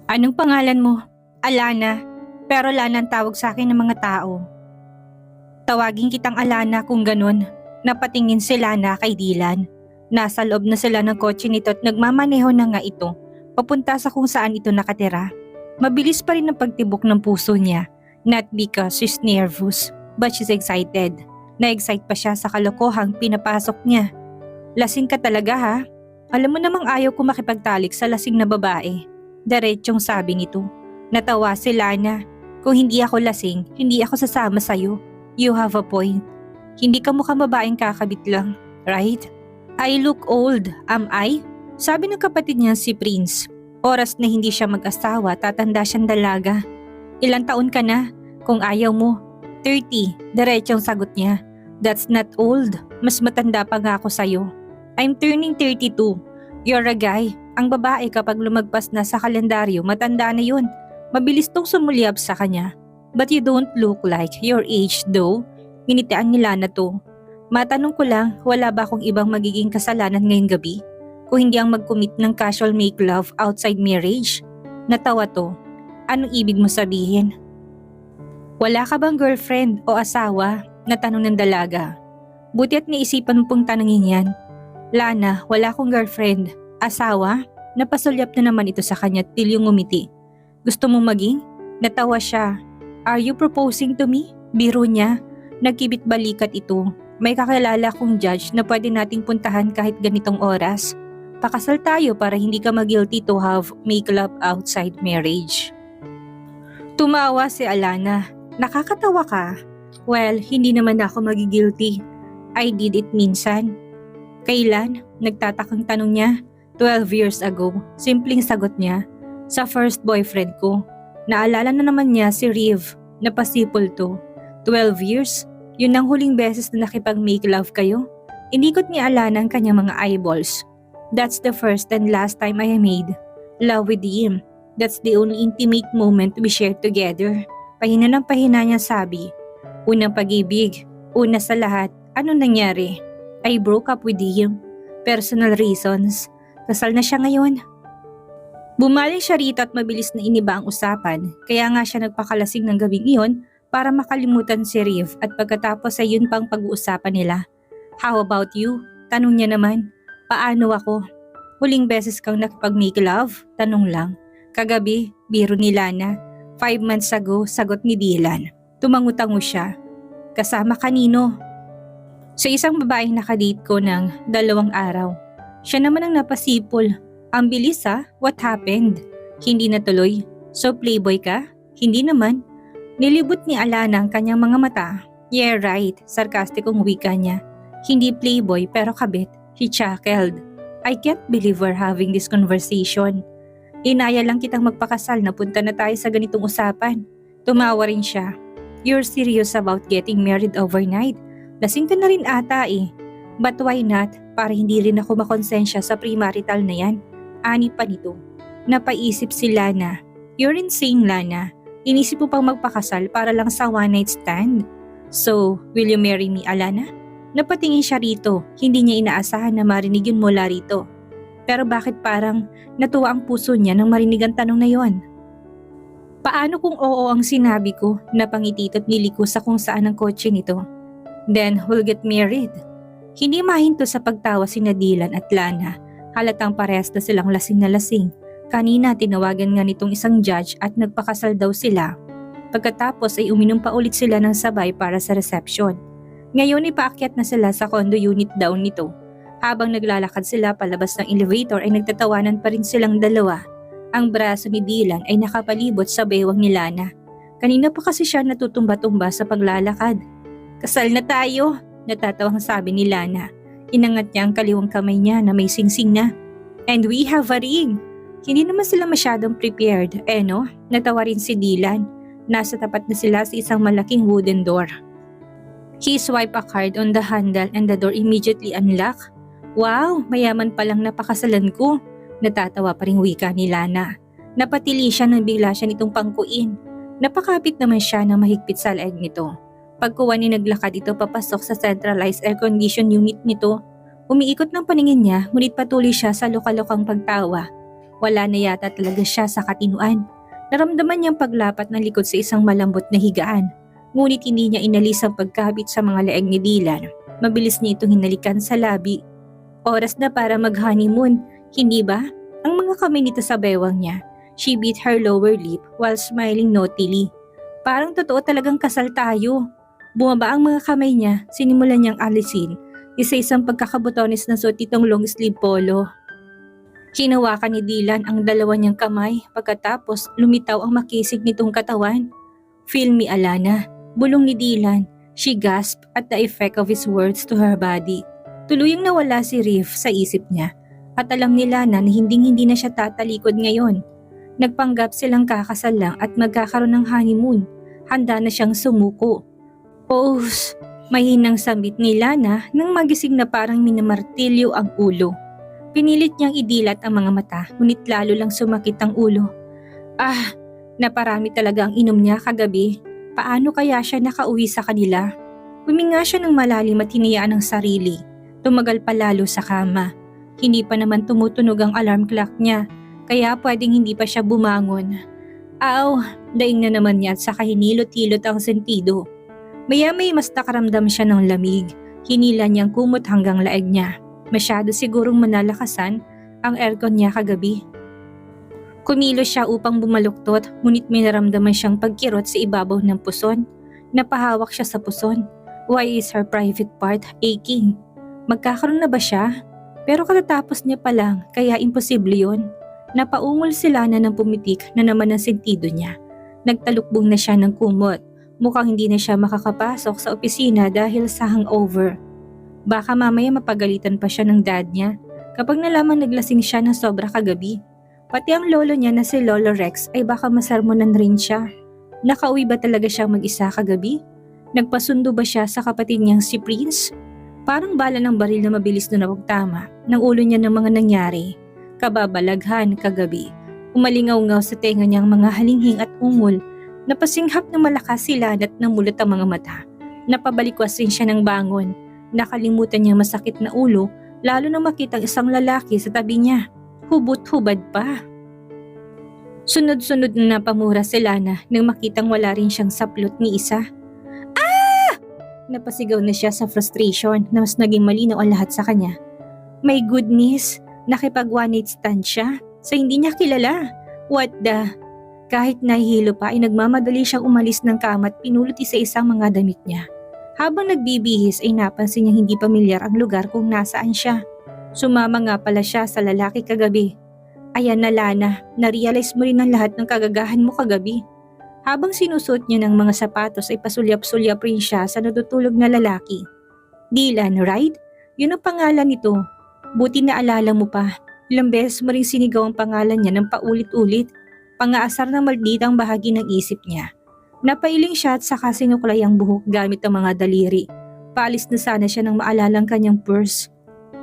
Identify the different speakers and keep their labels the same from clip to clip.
Speaker 1: Anong pangalan mo? Alana. Pero Lana ang tawag sa akin ng mga tao. Tawagin kitang Alana kung ganun. Napatingin si Lana kay Dylan. Nasa loob na sila ng kotse nito at nagmamaneho na nga ito. Papunta sa kung saan ito nakatira. Mabilis pa rin ang pagtibok ng puso niya. Not because she's nervous, but she's excited. Na-excite pa siya sa kalokohang pinapasok niya. Lasing ka talaga ha? Alam mo namang ayaw ko makipagtalik sa lasing na babae. Diretsyong sabi nito. Natawa si Lana. Kung hindi ako lasing, hindi ako sasama sa'yo. You have a point. Hindi ka mukhang babaeng kakabit lang, right? I look old, am I? Sabi ng kapatid niya si Prince. Oras na hindi siya mag-asawa, tatanda siyang dalaga. Ilang taon ka na? Kung ayaw mo. 30, diretsyong sagot niya. That's not old. Mas matanda pa nga ako sa'yo. I'm turning 32. You're a guy. Ang babae kapag lumagpas na sa kalendaryo, matanda na yun. Mabilis tong sumulyap sa kanya. But you don't look like your age though. Minitian nila na to. Matanong ko lang, wala ba akong ibang magiging kasalanan ngayong gabi? Kung hindi ang mag-commit ng casual make love outside marriage? Natawa to. Anong ibig mo sabihin? Wala ka bang girlfriend o asawa? Natanong ng dalaga. Buti at naisipan mo pong tanongin yan. Lana, wala akong girlfriend. Asawa? Napasulyap na naman ito sa kanya at tilyong ngumiti. Gusto mo maging? Natawa siya. Are you proposing to me? Biro niya. Nagkibit balikat ito. May kakilala kong judge na pwede nating puntahan kahit ganitong oras. Pakasal tayo para hindi ka mag-guilty to have make love outside marriage. Tumawa si Alana. Nakakatawa ka. Well, hindi naman ako magigilty. I did it minsan. Kailan? Nagtatakang tanong niya. 12 years ago. Simpleng sagot niya. Sa first boyfriend ko. Naalala na naman niya si Riv. Napasipol to. 12 years? Yun ang huling beses na nakipag-make love kayo? Inikot ni Alana ang kanyang mga eyeballs. That's the first and last time I made love with him. That's the only intimate moment we shared together. Pahina ng pahina niya sabi. Unang pag-ibig. Una sa lahat. Ano nangyari? I broke up with him. Personal reasons. Kasal na siya ngayon. Bumalik siya rito at mabilis na iniba ang usapan. Kaya nga siya nagpakalasing ng gabing iyon para makalimutan si Riv at pagkatapos ay yun pang pag-uusapan nila. How about you? Tanong niya naman. Paano ako? Huling beses kang nakipag-make love? Tanong lang. Kagabi, biro ni Lana. 5 months ago, sagot ni Dylan. Tumangutango siya. Kasama kanino? Sa isang babaeng nakadate ko ng 2 araw. Siya naman ang napasipol. Ang bilis ha? What happened? Hindi natuloy. So playboy ka? Hindi naman. Nilibot ni Alana ang kanyang mga mata. Yeah right, sarkastikong wika niya. Hindi playboy pero kabit. He chuckled. I can't believe we're having this conversation. Inaya lang kitang magpakasal na punta na tayo sa ganitong usapan. Tumawa rin siya. You're serious about getting married overnight? Lasing ka na rin ata eh. But why not? Para hindi rin ako makonsensya sa premarital na yan. Ani pa nito. Napaisip si Lana. You're insane, Lana. Inisip mo pang magpakasal para lang sa one night stand. So, will you marry me, Alana? Napatingin siya rito. Hindi niya inaasahan na marinig yun mula rito. Pero bakit parang natuwa ang puso niya nang marinig ang tanong na yon? Paano kung oo ang sinabi ko? Napangititot niliko sa kung saan ang kotse nito. Then we'll get married. Hindi mahinto sa pagtawa sina Dylan at Lana. Halatang parehas na silang lasing na lasing. Kanina tinawagan nga nitong isang judge at nagpakasal daw sila. Pagkatapos ay uminom pa ulit sila ng sabay para sa reception. Ngayon ay paakyat na sila sa condo unit daw nito. Habang naglalakad sila palabas ng elevator ay nagtatawanan pa rin silang dalawa. Ang braso ni Dylan ay nakapalibot sa bewang ni Lana. Kanina pa kasi siya natutumba-tumba sa paglalakad. Kasal na tayo, natatawang sabi ni Lana. Inangat niya ang kaliwang kamay niya na may singsing na. And we have a ring. Hindi naman sila masyadong prepared, no? Natawa rin si Dylan. Nasa tapat na sila sa isang malaking wooden door. He swiped a card on the handle and the door immediately unlocked. Wow, mayaman palang napakasalan ko. Natatawa pa rin wika ni Lana. Napatili siya nang bigla siya nitong pangkuin. Napakapit naman siya na mahigpit sa leeg nito. Pagkuha ni naglakad ito papasok sa centralized air condition unit nito. Umiikot ng paningin niya ngunit patuloy siya sa lukalokang pagtawa. Wala na yata talaga siya sa katinuan. Naramdaman niyang paglapat ng likod sa isang malambot na higaan. Ngunit hindi niya inalis ang pagkabit sa mga leeg ni Dylan. Mabilis niya itong hinalikan sa labi. Oras na para mag-honeymoon, hindi ba? Ang mga kamay nito sa bewang niya. She bit her lower lip while smiling naughtily. Parang totoo talagang kasal tayo. Bumaba ang mga kamay niya, sinimulan niyang alisin. Isa-isang pagkakabotones na suot itong long sleeve polo. Hinawakan ni Dylan ang dalawa niyang kamay pagkatapos lumitaw ang makisig nitong katawan. "Feel me, Alana," bulong ni Dylan. She gasped at the effect of his words to her body. Tuluyang nawala si Riff sa isip niya at alam ni Lana na hinding-hindi na siya tatalikod ngayon. Nagpanggap silang kakasal lang at magkakaroon ng honeymoon. Handa na siyang sumuko. "Oh," mahinang sambit ni Lana nang magising na parang minamartilyo ang ulo. Pinilit niyang idilat ang mga mata, ngunit lalo lang sumakit ang ulo. Naparami talaga ang inom niya kagabi. Paano kaya siya nakauwi sa kanila? Huminga siya ng malalim at hinayaan ang sarili. Tumagal pa lalo sa kama. Hindi pa naman tumutunog ang alarm clock niya, kaya pwedeng hindi pa siya bumangon. Aw, daing na naman niya at saka hinilot-hilot ang sentido. Maya-may mas nakaramdam siya ng lamig. Hinila niyang kumot hanggang laeg niya. Masyado sigurong manalakasan ang aircon niya kagabi. Kumilos siya upang bumaluktot, ngunit may naramdaman siyang pagkirot sa ibabaw ng puson. Napahawak siya sa puson. Why is her private part aching? Magkakaroon na ba siya? Pero katatapos niya pa lang, kaya imposible yun. Napaungol sila na ng pumitik na naman ang sentido niya. Nagtalukbong na siya ng kumot. Mukhang hindi na siya makakapasok sa opisina dahil sa hangover. Baka mamaya mapagalitan pa siya ng dad niya kapag nalaman naglasing siya ng sobra kagabi. Pati ang lolo niya na si Lolo Rex ay baka masermonan rin siya. Nakauwi ba talaga siya mag-isa kagabi? Nagpasundo ba siya sa kapatid niyang si Prince? Parang bala ng baril na mabilis na napagtama ng ulo niya ng mga nangyari. Kababalaghan kagabi. Umalingaw-ngaw sa tenga niyang mga halinghing at ungol. Napasinghap ng malakas sila at namulat ang mga mata. Napabalikwas rin siya ng bangon. Nakalimutan niyang masakit na ulo lalo na makita ang isang lalaki sa tabi niya. Hubot-hubad pa. Sunod-sunod na napamura si Lana nang makitang wala rin siyang saplot ni isa. Napasigaw na siya sa frustration na mas naging malinaw ang lahat sa kanya. My goodness, nakipag one night stand siya sa hindi niya kilala. What the? Kahit nahihilo pa ay nagmamadali siyang umalis ng kama at pinulot isa-isang mga damit niya. Habang nagbibihis ay napansin niyang hindi pamilyar ang lugar kung nasaan siya. Sumama nga pala siya sa lalaki kagabi. Ayan na Lana, na-realize mo rin ang lahat ng kagagahan mo kagabi. Habang sinusuot niya ng mga sapatos ay pasulyap-sulyap rin siya sa natutulog na lalaki. Dylan, right? Yun ang pangalan nito. Buti na alala mo pa. Ilang beses mo rin sinigaw ang pangalan niya ng paulit-ulit. Pangaasar ng malditang bahagi ng isip niya. Napailing siya at saka sinuklay ang buhok gamit ang mga daliri. Paalis na sana siya nang maalalang kanyang purse.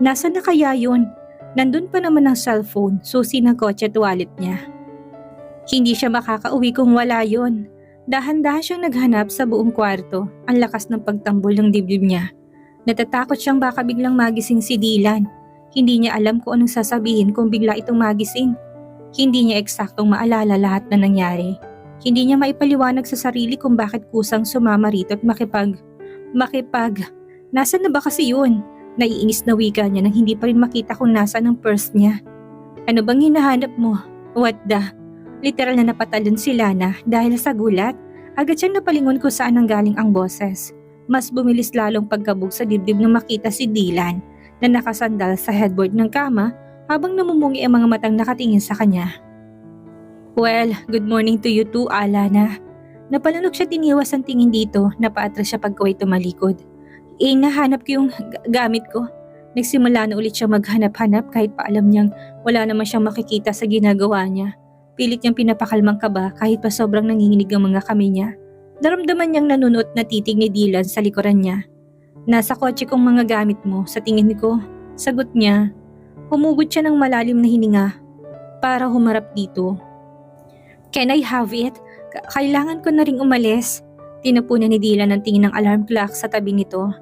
Speaker 1: Nasaan na kaya yun? Nandun pa naman ang cellphone, susi ng kotse at wallet niya. Hindi siya makakauwi kung wala yun. Dahan-dahan siyang naghanap sa buong kwarto. Ang lakas ng pagtambol ng dibdib niya. Natatakot siyang baka biglang magising si Dylan. Hindi niya alam kung anong sasabihin kung bigla itong magising. Hindi niya eksaktong maalala lahat na nangyari. Hindi niya maipaliwanag sa sarili kung bakit kusang sumama rito at makipag... Nasaan na ba kasi yun? Naiinis na wika niya nang hindi pa rin makita kung nasaan ang purse niya. Ano bang hinahanap mo? What the? Literal na napatalon si Lana dahil sa gulat. Agad siyang napalingon kung saan nanggaling ang boses. Mas bumilis lalong pagkabog sa dibdib nang makita si Dylan na nakasandal sa headboard ng kama habang namumungi ang mga matang nakatingin sa kanya. Well, good morning to you too, Alana. Napalunok siya tiniwas ang tingin dito na paatras siya pagkaway tumalikod. Nahanap ko yung gamit ko. Nagsimula na ulit siya maghanap-hanap kahit pa alam niyang wala naman siyang makikita sa ginagawa niya. Pilit niyang pinapakalmang kaba kahit pa sobrang nanginginig ang mga kamay niya. Naramdaman niyang nanunot na titig ni Dylan sa likuran niya. Nasa kotse kong mga gamit mo, sa tingin ko. Sagot niya. Humugot siya ng malalim na hininga para humarap dito. Can I have it? Kailangan ko na ring umalis. Tinapunan ni Dylan ang tingin ng alarm clock sa tabi nito.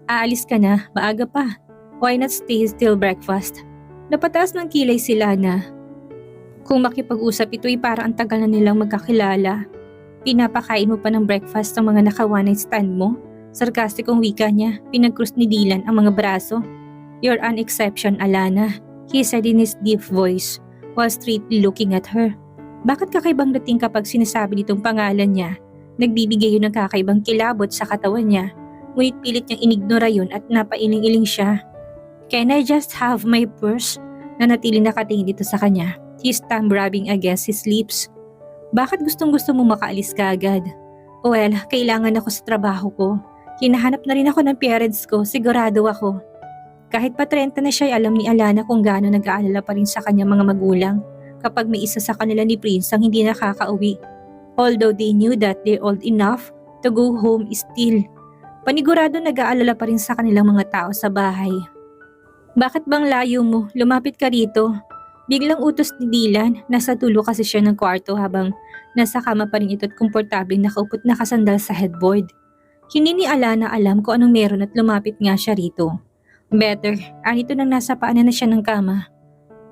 Speaker 1: Aalis ka na, maaga pa. Why not stay till breakfast? Napataas ng kilay si Lana. Kung makipag-usap ito'y para ang tagal na nilang magkakilala. Pinapakain mo pa ng breakfast ang mga naka-one-night stand mo? Sarkastikong wika niya, pinag-cross ni Dylan ang mga braso. You're an exception, Alana, he said in his deep voice while straightly looking at her. Bakit kakaibang dating kapag sinasabi nitong pangalan niya? Nagbibigay yun ng kakaibang kilabot sa katawan niya, ngunit pilit niyang inignora yun at napailing-iling siya. Can I just have my purse? Nanatili nakatingin dito sa kanya, his thumb rubbing against his lips. Bakit gustong-gusto mo makaalis ka agad? Well, kailangan ako sa trabaho ko. Hinahanap na rin ako ng parents ko, sigurado ako. Kahit pa 30 na siya, alam ni Alana kung gaano nag-aalala pa rin sa kanyang mga magulang kapag may isa sa kanila ni Prince ang hindi nakakauwi. Although they knew that they're old enough to go home still. Panigurado nag-aalala pa rin sa kanilang mga tao sa bahay. Bakit bang layo mo? Lumapit ka rito. Biglang utos ni Dylan, nasa tulo kasi siya ng kwarto habang nasa kama pa rin ito at komportableng nakaupot na kasandal sa headboard. Hindi ni Alana alam kung anong meron at lumapit nga siya rito. Better, anito nang nasa paanan na siya ng kama.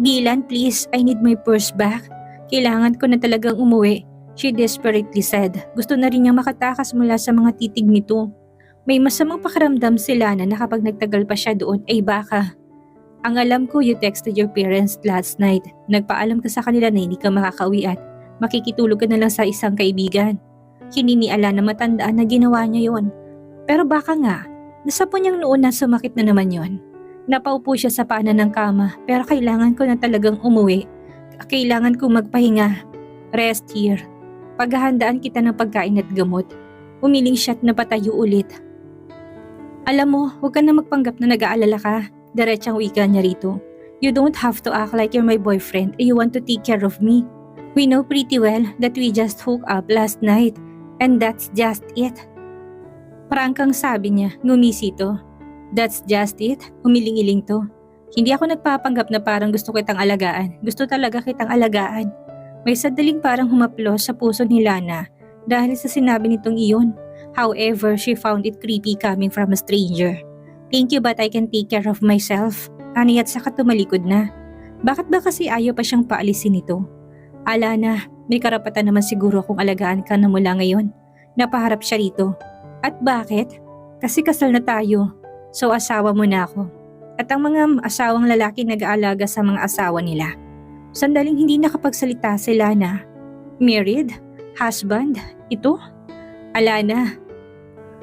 Speaker 1: Dylan, please, I need my purse back. Kailangan ko na talagang umuwi, she desperately said. Gusto na rin niyang makatakas mula sa mga titig nito. May masamang pakiramdam sila na kapag nagtagal pa siya doon ay baka. Ang alam ko, you texted your parents last night. Nagpaalam ka sa kanila na hindi ka makakauwi at makikitulog ka na lang sa isang kaibigan. Hindi ni Alana matandaan na ginawa niya yon. Pero baka nga, nasapo niyang noon na sumakit na naman yon. Napaupo siya sa paanan ng kama pero kailangan ko na talagang umuwi. Kailangan kong magpahinga. Rest here. Paghahandaan kita ng pagkain at gamot. Umiling siya at napatayo ulit. Alam mo, huwag ka na magpanggap na nag-aalala ka. Diretsang wika niya rito. You don't have to act like you're my boyfriend and you want to take care of me. We know pretty well that we just hooked up last night and that's just it. Prangkang sabi niya, ngumisi to. That's just it, humiling-iling to. Hindi ako nagpapanggap na parang gusto kitang alagaan. Gusto talaga kitang alagaan. May sadaling parang humaplos sa puso ni Lana dahil sa sinabi nitong iyon. However, she found it creepy coming from a stranger. Thank you but I can take care of myself. Ani at saka tumalikod na. Bakit ba kasi ayaw pa siyang paalisin nito? Alana, may karapatan naman siguro kung alagaan ka na mula ngayon. Napaharap siya rito. At bakit? Kasi kasal na tayo. So asawa mo na ako. At ang mga asawang lalaki nag-aalaga sa mga asawa nila. Sandaling hindi nakapagsalita si Lana. Married? Husband? Ito? Alana.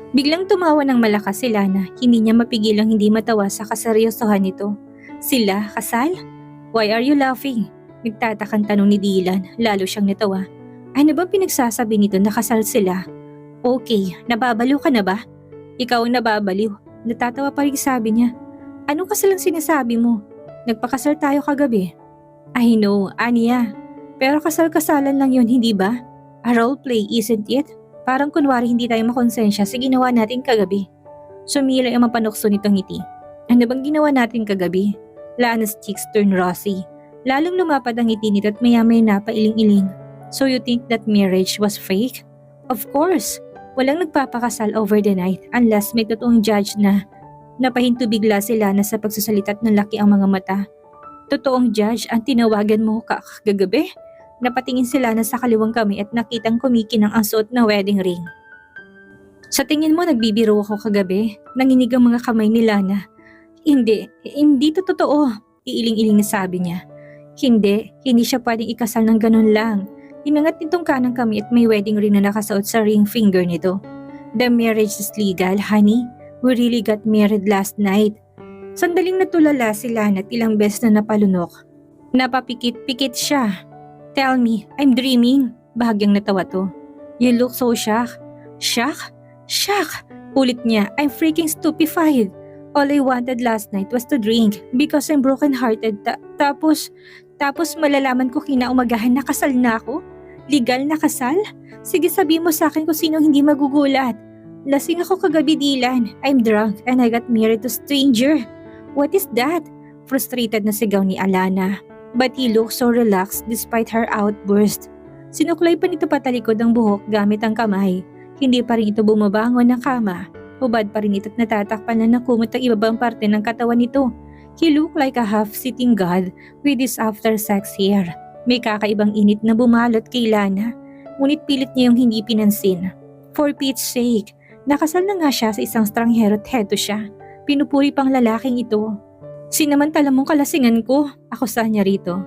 Speaker 1: Biglang tumawa ng malakas si Lana, hindi niya mapigilang hindi matawa sa kaseryosohan nito. Sila, kasal? Why are you laughing? Nagtatakang tanong ni Dylan, lalo siyang natawa. Ano ba pinagsasabi nito na kasal sila? Okay, nababaliw ka na ba? Ikaw ang nababaliw. Natatawa pa rin sabi niya. Anong kasal ang sinasabi mo? Nagpakasal tayo kagabi. I know, Anya. Pero kasal-kasalan lang yun, hindi ba? A role play, isn't it? Parang kunwari hindi tayo makonsensya sa ginawa natin kagabi. Sumilay ang mapanukso nitong ngiti. Ano bang ginawa natin kagabi? Lana's cheeks turned rosy. Lalong lumapad ang ngiti nito at maya-maya na pailing-iling. So you think that marriage was fake? Of course. Walang nagpapakasal over the night unless may totoong judge na napahinto bigla si Lana sa pagsasalita at nanlaki ang mga mata. Totoong judge ang tinawagan mo kagabi? Napatingin sila na sa kaliwang kami at nakitang kumikinang ang suot na wedding ring. Sa tingin mo nagbibiro ako kagabi? Nanginig ang mga kamay ni Lana. Hindi to totoo, iiling-iling na sabi niya. Hindi siya pwedeng ikasal ng ganun lang. Inangat nitong kanang kami at may wedding ring na nakasuot sa ring finger nito. The marriage is legal, honey. We really got married last night. Sandaling natulala si Lana at ilang beses na napalunok. Napapikit-pikit siya. Tell me, I'm dreaming. Bahagyang natawa to. You look so shocked. Shock? Shock! Ulit niya, I'm freaking stupefied. All I wanted last night was to drink because I'm broken-hearted. Tapos malalaman ko kinaumagahan na kasal na ako? Legal na kasal? Sige sabi mo sa akin kung sino hindi magugulat. Lasing ako kagabi, Dylan. I'm drunk and I got married to stranger. What is that? Frustrated na sigaw ni Alana. But he looked so relaxed despite her outburst. Sinuklay pa nito patalikod ang buhok gamit ang kamay. Hindi pa rin ito bumabangon ng kama. Hubad pa rin ito't natatakpan na nakumot ang ibabang parte ng katawan nito. He looked like a half-sitting god with his after-sex hair. May kakaibang init na bumalot kay Lana, ngunit pilit niya yung hindi pinansin. For Pete's sake, nakasal na nga siya sa isang stranghero at heto siya. Pinupuri pang lalaking ito. Sinamantala mong kalasingan ko, akusahan niya rito.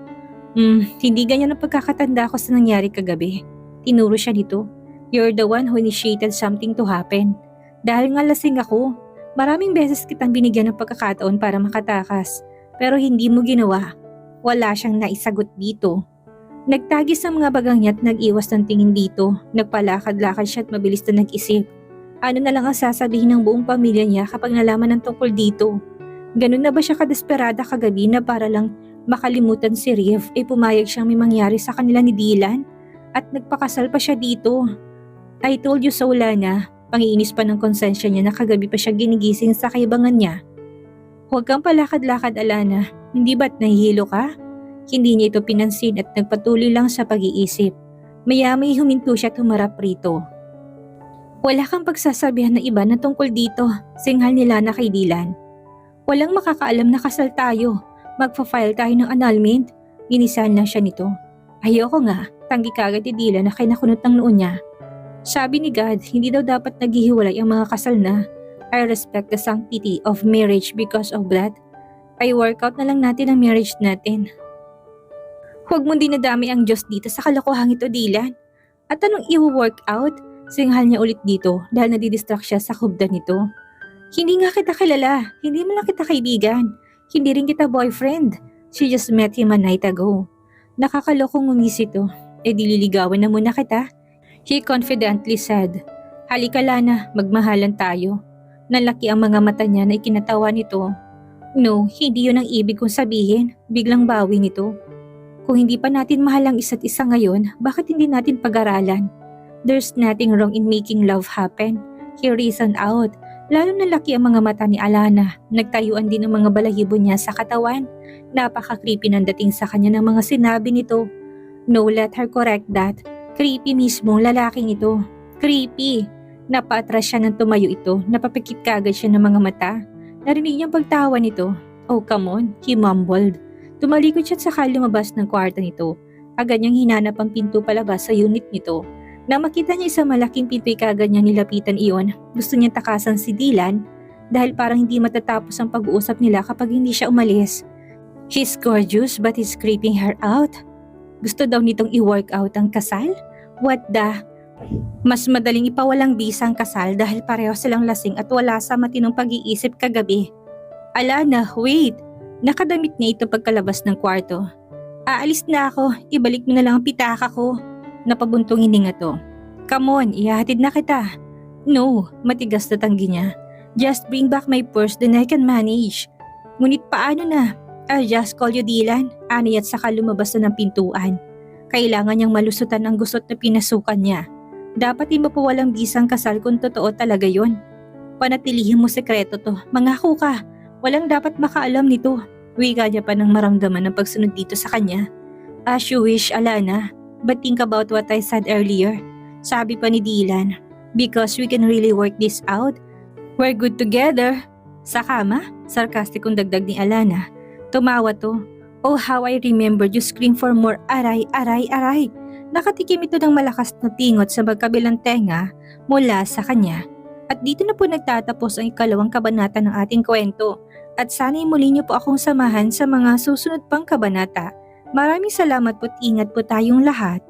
Speaker 1: Hindi ganyan ang pagkakatanda ko sa nangyari kagabi. Tinuro siya dito. You're the one who initiated something to happen. Dahil nga lasing ako, maraming beses kitang binigyan ng pagkakataon para makatakas. Pero hindi mo ginawa. Wala siyang naisagot dito. Nagtagis ang mga bagang niya at nag-iwas ng tingin dito. Nagpalakad-lakad siya at mabilis na nag-isip. Ano na lang ang sasabihin ng buong pamilya niya kapag nalaman ng tungkol dito? Ganun na ba siya kadesperada kagabi na para lang makalimutan si Riv pumayag siyang may mangyari sa kanila ni Dylan? At nagpakasal pa siya dito. I told you so, Lana. Pangiinis pa ng konsensya niya na kagabi pa siya ginigising sa kaibangan niya. Huwag kang palakad-lakad, Alana. Hindi ba't nahihilo ka? Hindi niya ito pinansin at nagpatuloy lang sa pag-iisip. Maya-may huminto siya at humarap rito. Wala kang pagsasabihan na iba na tungkol dito, singhal ni Lana kay Dylan. Walang makakaalam na kasal tayo. Magpa-file tayo ng annulment. Inisahan lang siya nito. Ayoko nga, tanggi kagad ni Dylan na kinakunot ng noon niya. Sabi ni God, hindi daw dapat naghihiwalay ang mga kasal na. I respect the sanctity of marriage because of that. I work out na lang natin ang marriage natin. Huwag mong dinadami ang Diyos dito sa kalokohang ito, Dylan. At anong i-work out? Singhal niya ulit dito dahil nadidistract siya sa kubdan nito. Hindi nga kita kilala, hindi mo lang kita kaibigan, hindi rin kita boyfriend. She just met him a night ago. Nakakalokong ngumisi ito, dililigawan na muna kita. He confidently said, Halika Lana, magmahalan tayo. Nalaki ang mga mata niya na ikinatawa nito. No, hindi yun ang ibig kong sabihin, biglang bawi nito. Kung hindi pa natin mahal ang isa't isa ngayon, bakit hindi natin pag-aralan? There's nothing wrong in making love happen. He reasoned out. Lalo na laki ang mga mata ni Alana. Nagtayuan din ang mga balahibo niya sa katawan. Napaka-creepy ng dating sa kanya ng mga sinabi nito. No, let her correct that. Creepy mismo ang lalaking ito. Creepy. Napaatras siya nang tumayo ito. Napapikit kagad siya ng mga mata. Narinig niyang pagtawa nito. Oh, come on, he mumbled. Tumalikod siya at saka lumabas ng kwarto nito. Agad niyang hinanap ang pinto palabas sa unit nito. Nang makita niya isang malaking pinto'y kagad niyang nilapitan iyon. Gusto niyang takasan si Dylan dahil parang hindi matatapos ang pag-uusap nila kapag hindi siya umalis. He's gorgeous but he's creeping her out. Gusto daw nitong i-work out ang kasal? What the? Mas madaling ipawalang bisa ang kasal dahil pareho silang lasing at wala sa matinong pag-iisip kagabi. Alana, wait! Nakadamit niya ito pagkalabas ng kwarto. Aalis na ako, ibalik mo na lang ang pitaka ko. Napabuntong hininga to. Come on, ihahatid na kita. No, matigas na tanggi niya. Just bring back my purse then I can manage. Ngunit paano na? I'll just call you Dylan. Ani at saka lumabas na ng pintuan. Kailangan niyang malusutan ang gusot na pinasukan niya. Dapat di mapawalang bisang kasal kung totoo talaga yon. Panatilihin mo sekreto to. Mangako ka. Walang dapat makaalam nito. Wika niya pa nang maramdaman ang pagsunod dito sa kanya. As you wish, Alana. But think about what I said earlier. Sabi pa ni Dylan. Because we can really work this out. We're good together. Sa kama? Sarkastikong dagdag ni Alana. Tumawa to. Oh, how I remembered you scream for more aray, aray, aray. Nakatikim ito ng malakas na tingot sa magkabilang tenga mula sa kanya. At dito na po nagtatapos ang ikalawang kabanata ng ating kwento. At sana'y muli niyo po akong samahan sa mga susunod pang kabanata. Maraming salamat po't ingat po tayong lahat.